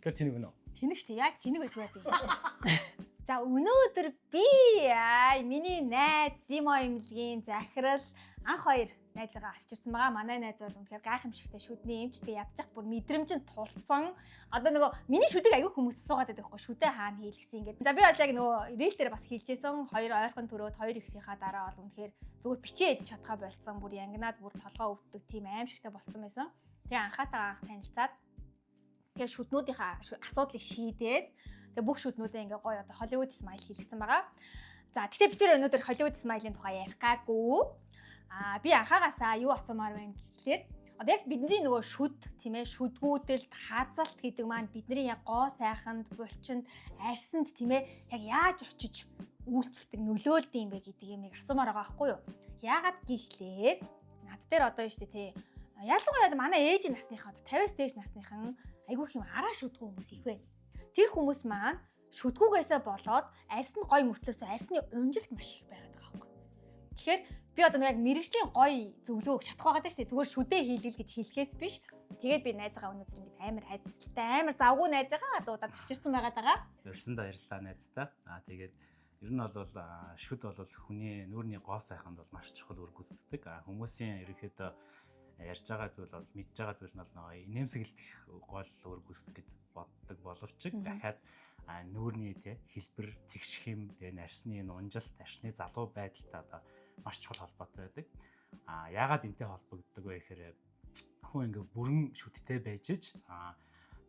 Тэгэхээр тэнэг гэнэ үү? Тэнэг шүү. Яаж тэнэг байдгүй би. За өнөөдөр би миний найз Зимо Эмилгийн захирал анх хоёр найзгаа авчирсан байгаа. Манай найз бол үнэхээр гайхамшигтай шүдний эмчтэй явчих бүр мэдрэмжинд тулцсан. Одоо нөгөө миний шүдэг аягүй хүмүүс асуугаад байдаг байхгүй шүдэ хаана хийлгсэн ингээд. За би бол яг нөгөө рил дээр бас хийлжсэн. Хоёр ойрхон төрөөд хоёр ихийнхаа дараа бол үнэхээр зүгээр бичээ идэж чадхаа болцсон. Бүр янгнаад бүр толгоо өвддөг тийм аимшигтай болцсон байсан. Тэгээ анхаатаа анх танилцаад тэгээ шүднүүдийнхаа асуудлыг шийдээд тэгээ бүх шүднүүдээ ингээ гоё одоо Hollywood Smile хийлгсэн байгаа. За тэгтээ бид тэр өнөөдөр Hollywood Smile-ийн тухай ярих гаагүй. Би анхаагаасаа юу асуумаар байна гэхлээр одоо яг бидний нөгөө шүд тийм ээ шүдгүүдэлд хазалт гэдэг маань бидний яг гоо сайханд булчинд арьсанд тийм ээ яг яаж очиж үйлчлдэг нөлөөлд юм бэ гэдэг юмыг асуумаар байгаа байхгүй юу? Яагаад гэхлээр над дээр одоо юу штэ тий ялангуяа манай ээж насныхаа 50-аас дээш насныхан айгүй их юм араа шүдгүү хүмүүс их байна. Тэр хүмүүс маань шүдгүүгээсээ болоод арьсанд гой мөртлөөсөө арьсны унжилт маш их байгаад байгаа байхгүй. Тэгэхээр би одоо нэг яг мэрэгжлийн гой зөвлөгөө өгч чадах байгаа даа шүү дээ. Зүгээр шүдээ хийлгэл гэж хэлэхээс биш. Тэгээд би найзгаа өнөөдөр ингэ амар хайцтай амар завгүй найзгаа дуудаад авчирсан байгаад байгаа. Өрсөнд баярлалаа найздаа. Тэгээд ер нь бол шүд бол хүний нүүрний гоо сайханд бол маш чухал үр гүйцэтгэдэг. Хүмүүсийн ерөнхийдөө ярьж байгаа зүйл бол мэдж байгаа зүйл нь бол инээмсэглэх гол үр гүйцэтгэх гэж боддог боловч дахиад нүүрний хэлбэр тэгших юм тэгээ нарсны унжилт арсны залуу байдалтай одоо маш чухал холбоотой байдаг. Яагаад энтэй холбогддог вэ гэхээр хүн ингээ бүрэн шүдтэй байж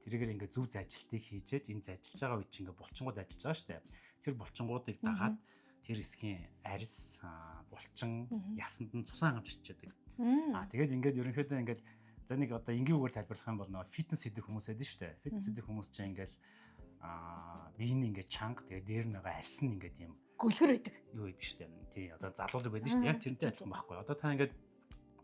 тэрийгээр ингээ зөв зажилтыг хийжээж энэ зажилж байгаа үед чинь ингээ булчингууд ажиллаж байгаа шүү дээ. Тэр булчингуудыг дагаад тэр хэсгийн арьс булчин ясанд нь цусан хангамж чичээдэг. Тэгээд ингээд ерөнхийдөө ингээд за нэг одоо энгийгээр тайлбарлах юм бол нөгөө фитнес хийдэг хүмүүс байдаг шүү дээ. Фитнес хийдэг хүмүүс чинь ингээд биений ингээд чанга тэгээд дээр нь байгаа арьс нь ингээд юм гөлгөр байдаг. Юу байдаг шүү дээ. Тий одоо залуулдаг байдаг шүү дээ. Яг тэрнтэй адилхан байхгүй. Одоо та ингээд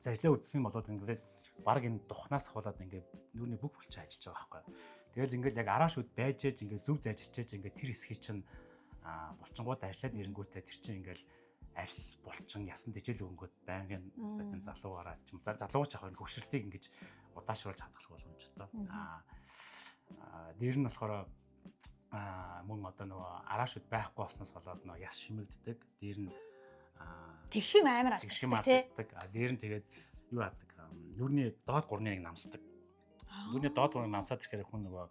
зажлаа үзэх юм болоод ингээд баг энэ духнаас хавуулаад ингээд нүүрний бүх булчин ажиллаж байгаа байхгүй. Тэгэл ингээд яг араа шүд байж ээж ингээд зөв зажичээж ингээд тэр хэсгийг чинь булчингууд ажиллаад ирэнгүүтээ тэр чинь ингээд арьс булчин ясан дэжэл өнгөд байнгын тийм залуугаараа ч залууч авах хөвшилтийг ингэж удаашруулж хадгалах боломжтой. Дээр нь болохоор мөн одоо нөгөө араа шүд байхгүй болсноос болоод нөгөө яс шимэгддэг. Дээр нь тэгшим амар алддаг. Дээр нь тэгээд юу аадаг? Нүрний доод гурны нэг намсдаг. Нүрний доод гурны намсаад ирэхээр хүн нөгөө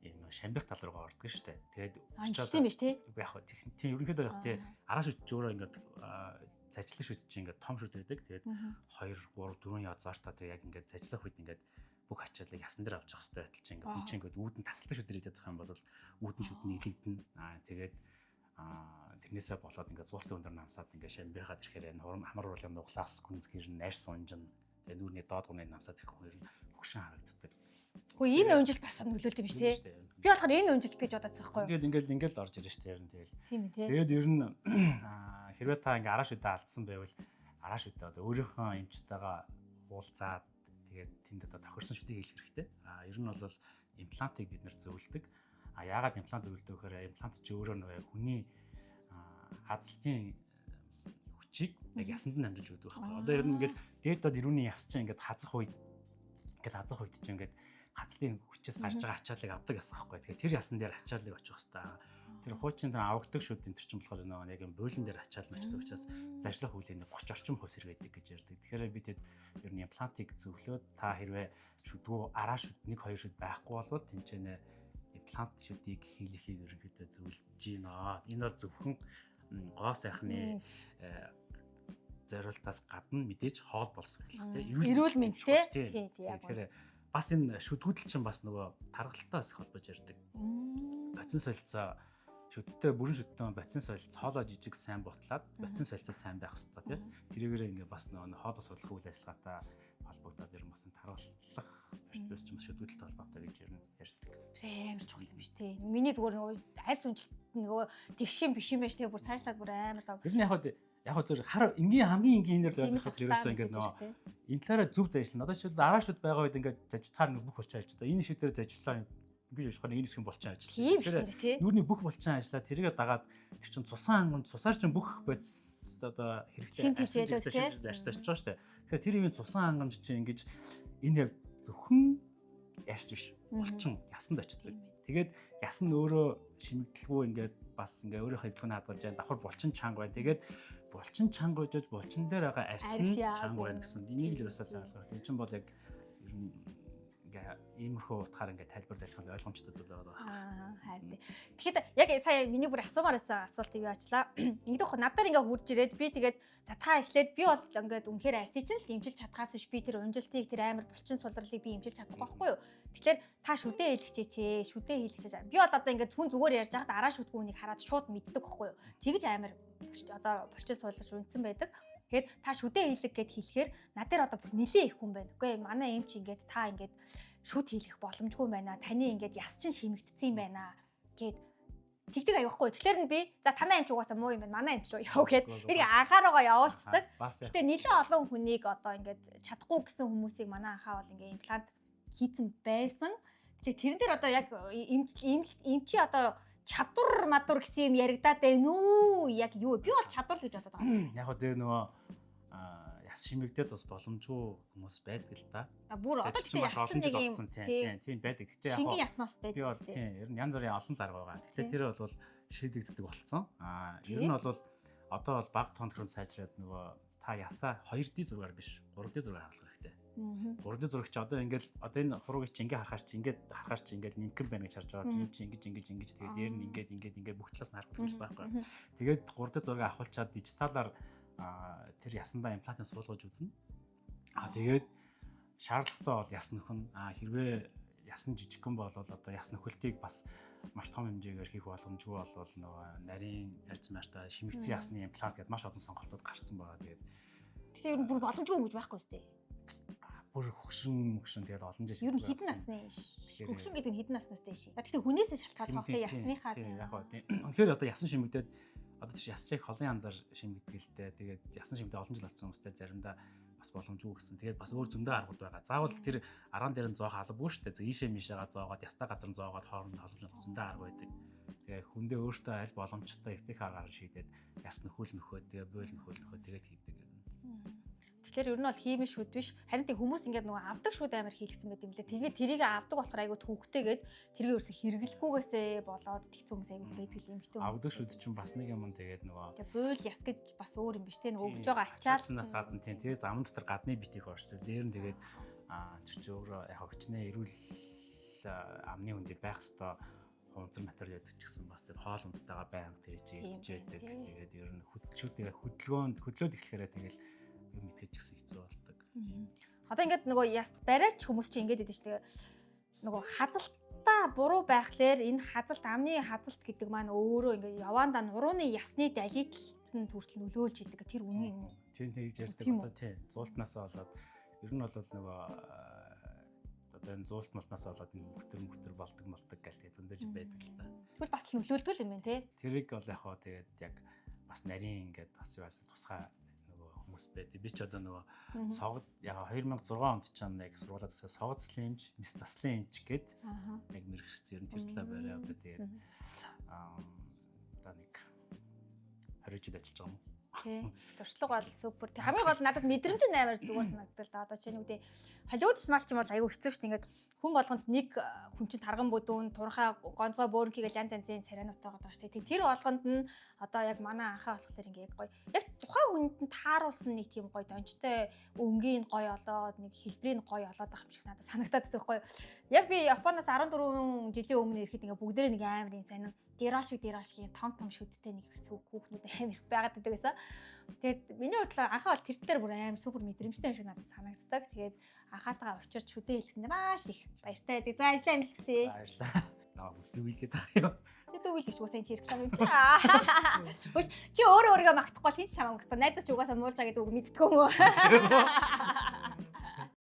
энэ шамбих тал руугаа ордог шүү дээ. Тэгээд очиж тийм биш тий. Яг хөө тийм ерөнхийдөө яг тий араа шүд өөрөө ингээд зажлах шүд чинь ингээд том шүд байдаг. Тэгээд 2 3 4 язгаар та тэгээд яг ингээд зажлах үед ингээд бүх ачааллыг ясан дээр авч явах хэрэгтэй байтал чинь ингээд хүн чинь ингээд үүдэн тасалдаг шүд дээр идэх юм бол үүдэн шүд нийлэгдэн. Тэгээд тэрнээсээ болоод ингээд зуултын өндөр намсаад ингээд шамбихаад ирэхээр энэ хамар урлагийн нуглаас гүнзгийр нь арьс унжин тэгээд нүрний доод гурны намсаад ирэх хоёр нь хөгшин харагддаг. Хөө энэ унжилт бас нөлөөлдөг юм биш тий. Би болохоор энэ унжилт гэж бодоодсан байхгүй юу? Ингээд орж ирж штэ ярин тэгэл. Тийм ээ тий. Тэгээд ер нь хэрвээ та ингээ араа шүдэ алдсан байвал араа шүдэ одоо өөрийнхөө эмчтэйгээ уулзаад тэгээд тэнд одоо тохирсон шүдийг хийх хэрэгтэй. Ер нь бол имплантыг бид нэр зөвлөдөг. Яагаад имплант зөвлөдөг гэхээр имплант чи өөрөө нөгөө хүний хазалтын хүчийг яг ясанд нь амжилж өгдөг байхгүй. Одоо ер нь ингээд дээд доод ирүүний яс чинь ингээд хазах үед чинь ингээд хацлын хүчээс гарч байгаа ачааллыг авдаг ясах байхгүй. Тэгэхээр тэр ясан дээр ачааллыг очих хэвээр. Тэр хуучин дээр авагддаг шүүд энэ төр чинь болохоор нөгөө яг юм бойлон дээр ачаал мачдаг учраас зажлах үеийн 30 орчим хувьс хэрэгэдэг гэж ярьдаг. Тэгэхээр бид ер нь имплантыг зөвлөөд та хэрвээ шүдгүү араа шүд 1-2 шүд байхгүй болвол тэнцэнэ имплант шүдийг хийлэхийг ерөнхийдөө зөвлөж байна. Энэ бол зөвхөн гоо сайхны зорилтоос гадна мэдээж хоол болсон байх тийм. Эрүүл мэндтэй. Тийм яг. Тэгэхээр бас энэ шүдгүүдэл чинь бас нөгөө тархалтаас их холбож ярьдаг. Боцин солилцоо шүдтэй бүрэн шүдтэй боцин солилцоо хоолоо жижиг сайн бутлаад боцин солилцоо сайн байх хэрэгтэй тийм. Тэрийгээр ингээ бас нөгөө хоолоо судлах үйл ажиллагаатай холбогдоод ер нь бас тархалах процесс ч юм шүдгүүдэлтэй холбоотой гэж ер нь ярьдаг. Амар чухал юм биш тий. Миний зүгээр нөгөө арьс унжилт нөгөө тэгших юм биш юм байж тэгээ бүр цаашлаад бүр амар тав. Ер нь яг зөв хамгийн энгийн энээр ойлгоход ерөөсөө ингээд нөгөө энэ талаараа зөв зажлна. Одоо шил араа шүд байгаа үед ингээд зажицаар нэг бүх булчин ажиллаа. Энэ шүдээр зажлаа ингэж ажиллах нэг хэсгийн булчин ажиллаа. Тэгэхээр нүрний бүх булчин ажиллаа тэрийгэ дагаад тэр чин цусаан хангамж цусаар чин бүх бодис одоо хэрэгтэй арьсаж байгаа шүү дээ. Тэгэхээр тэр юм цусаан хангамж чинь ингэж энэ яг зөвхөн арьс биш. булчин ясанд очдог. Тэгээд ясан өөрөө шимэгдэлгүй ингээд бас ингээ өөрийнхөө эзлэгний хадгалж байгаа давхар булчин чанга байна. Тэгээд булчин чанга гэж булчин дээр байгаа арьсан чанга байна гэсэн. Энийг л өсөөс ойлгох. Энэ чинь бол яг ер нь ингээ иймэрхүү утгаар ингээ тайлбар ажиллах нь ойлгомжтой зүйл байгаа. Харин. Тэгэхэд яг сая миний бүр асуумаар байсан асуултыг юу ачлаа. Ингэдэх хөө надаар ингээ хурж ирээд би тэгээд за та эхлээд би бол ингээд үнэхээр арьсыг чинь л имжилж чадхаас биш би тэр унжилтыг тэр амар булчин сулралыг би имжилж чадахгүй байхгүй юу. Тэгэхээр та шүдээ хэлчихээч, шүдээ хэлчихээч. Би бол одоо ингээд хүн зүгээр ярьж байхад араа шүдгүй хүнийг хараад шууд мэддэг байхгүй юу. Тэгэж амар одоо булчин сулралж үнсэн байдаг. Тэгээд та шүдээ хэлэг гэд хэлэхээр над дээр одоо бүр нэлээ их хүн байна. Үгүй манай эм чи ингээд та ингээд шүд хэлэх боломжгүй байна. Таны ингээд яс чин шимэгдсэн юм байна гэд тэгдэг аяахгүй. Тэгэхээр нь би за танаа эмч угаасаа муу юм байна. Манай эмч рүү яв гэхэд би анхаараагаа явуулцдаг. Гэтэ нэлээ олон хүнийг одоо ингээд чадахгүй гэсэн хүмүүсийг манай анхаа бол ингээд имплант хийцэн байсан. Тэгэхээр тэрэн дээр одоо яг эмчи одоо чадвар мадвар гэсэн юм яригадаад байна уу? Яг юу? Би бол чадвар л гэж бодоод байгаа. Яг хөө тэр нөгөө яс шимэгдээд бас боломжгүй хүмүүс байдаг л да. Бүр одоо тэгтээ яссан нэг юм тийм байдаг. Гэтэ яг шингэн ясмаас байдаг. Би бол тийм ер нь янз бүрийн олон зарга байгаа. Гэтэ тэр бол шийдэгддэг болсон. Ер нь бол одоо бол баг тонхрон сайжраад нөгөө та ясаа 2D зургаар биш 3D зургаар харуулах хэрэгтэй. 3D зураг чи одоо ингээл одоо энэ хурууг чи ингээ харахаар чи ингээд нимкэн байна гэж харж байгаа. Тийм чи ингэж тэгээд дээр нь ингээд бүх талаас нь харах боломжтой байхгүй. Тэгээд 3D зураг авахулчаад дижиталаар тэр ясандаа имплантыг суулгаж үзнэ. Тэгээд шаардлагатай бол яс нөхөн хэрвээ ясн жижигхэн бол одоо яс нөхөлтийг бас маш том хэмжээгээр хийх боломжгүй бол нөгөө нарийн арьс марьтай шимэгдсэн ясны имплант гэдээ маш олон сонголтууд гарцсан байгаа. Тэгээд ер нь бүр боломжгүй юм гэж байхгүй үстэй. Бүр хөгшин тэгээд олон жил. Ер нь хідэн насны хөгшин гэдэг нь хідэн наснаас дэш. Тэгэхээр хүнээсээ шалтгаалж байгаа ясныхаа яг гоо тийм. Тэгэхээр одоо ясан шимэгдээд одоо тийш ясчийг холын янзаар шимэгдгэлтэй. Тэгээд ясан шимэгдээ олон жил болсон хүмүүстэй заримдаа бас боломжгүй гэсэн. Тэгээд бас өөр зөндөө аргууд байгаа. Заавал тэр араан дээр нь зоох албагүй шүү дээ. Ийшээ мишээгаа зоогоод ястаа газар нь зоогоод хооронд холомжтой зөндөө арга байдаг. Тэгээд хүндээ өөртөө аль боломжтой эвтэх аргаар шийдээд яс нөхөө тэгээд буйл нөхөө тэгээд хийдэг. Тэгэхээр ер нь бол хиймэл шүд биш. Харин тийм хүмүүс ингээд нөгөө авдаг шүд амар хийлгсэн байт юм лээ. Тэгээд тэрийг авдаг болохоор айгуу төвөгтэйгээд тэрийг ерөөсө хэрэглэхгүйгээсээ болоод тэгц хүмүүс айгуу байдаг юм битүү. Авдаг шүд чинь бас нэг юм тэгээд нөгөө тэгээд буйл яс гэж бас өөр юм биш те нөгөө өгж байгаа ачаал. Нас гадна тийм тэгээд зам дотор гадны бит их орч. Дээр нь тэгээд тэр чи өөрөө яг хөгчнээ эрүүл амны хүнд байх хэвээр хунцар материал яддаг ч гэсэн бас тэгээд хоол ундтайгаа байнга тэгж яддаг. Тэгээд ер нь хөдөлгөөнд эхлэхээр тэгээд мэдээж гэсэн хэцүү болдог. Одоо ингээд нөгөө яс бариач хүмүүс чинь ингээд идэв ч тэгээ нөгөө хазалтаа буруу байхлаар энэ хазалт амны хазалт гэдэг маань өөрөө ингээд яваандаа нурууны ясны далитланд хүртэл нөлөөлж идэг. Тэр үнэн юм уу? Тийм тэгж ярьдаг одоо тийм зуултнаас болоод ер нь бол нөгөө одоо энэ зуулт малтнаас болоод энэ мөхтөр болдог гэл тэгээ зөндөөж байдаг л та. Тэгвэл бас нөлөөлдөг юм байна те. Тэрийг бол яг хоо тэгээд яг бас нарийн ингээд бас юу яасан тусгай хүмүүс байдаг. Би ч одоо нөгөө согд яг 2006 онд ч нэг сургуулаад төсөө согд слимж, мис заслын эмч гээд яг мэрэгчсэн ер нь тэр талаа барай одоо тэгээд одоо нэг 20 жил ажиллаж байгаа юм. Тий. Туршлага бол супер. Хамгийн гол надад мэдрэмж амар зүгээр санагдал та. Одоо чинь үгүй Холливуд смалч юм бол аюу хэцүү шүү дээ. Ингээд хүн болгонд нэг хүн чинь тарган бүдүүн, турхаа, гонцгой бөөрнхийг янз янзын царайнуудтайгаа байгаа шүү дээ. Тэр болгонд нь одоо яг манай анхаа болохоор ингээд гоё. Яг тухайн хүнд нь тааруулсан нэг тийм гоё дончтой өнгийн гоё олоод нэг хэлбэрийн гоё олоод байгаа юм шиг надад санагдаад байдаг гоё. Яг би Японоос 14 жилийн өмнө ирэхэд ингээд бүгдээрээ нэг амар юм сайн дирашгийн том шүдтэй нэг хүүхнүүд амар байгаад байдаг гэсэн. Тэгээд миний бодлоор анхаа бол тэр талаар бүр амар супер мэдрэмжтэй юм шиг надад санагддаг. Тэгээд анхаатайгаа учирч шүдээ хэлсэн маш их баяртай байдаг. За ажиллаа амжилтсэ. Баярлалаа. Наа үлдүүлгээд байгаа юм. Дүүвэл гэж угаасаа энэ реклам юм чи. Чи өөрөө өөрийгөө магтахгүй хин ч шамаа магтаа. Найдаж угаасаа муулж байгаа гэдэг үг мэддэг юм уу?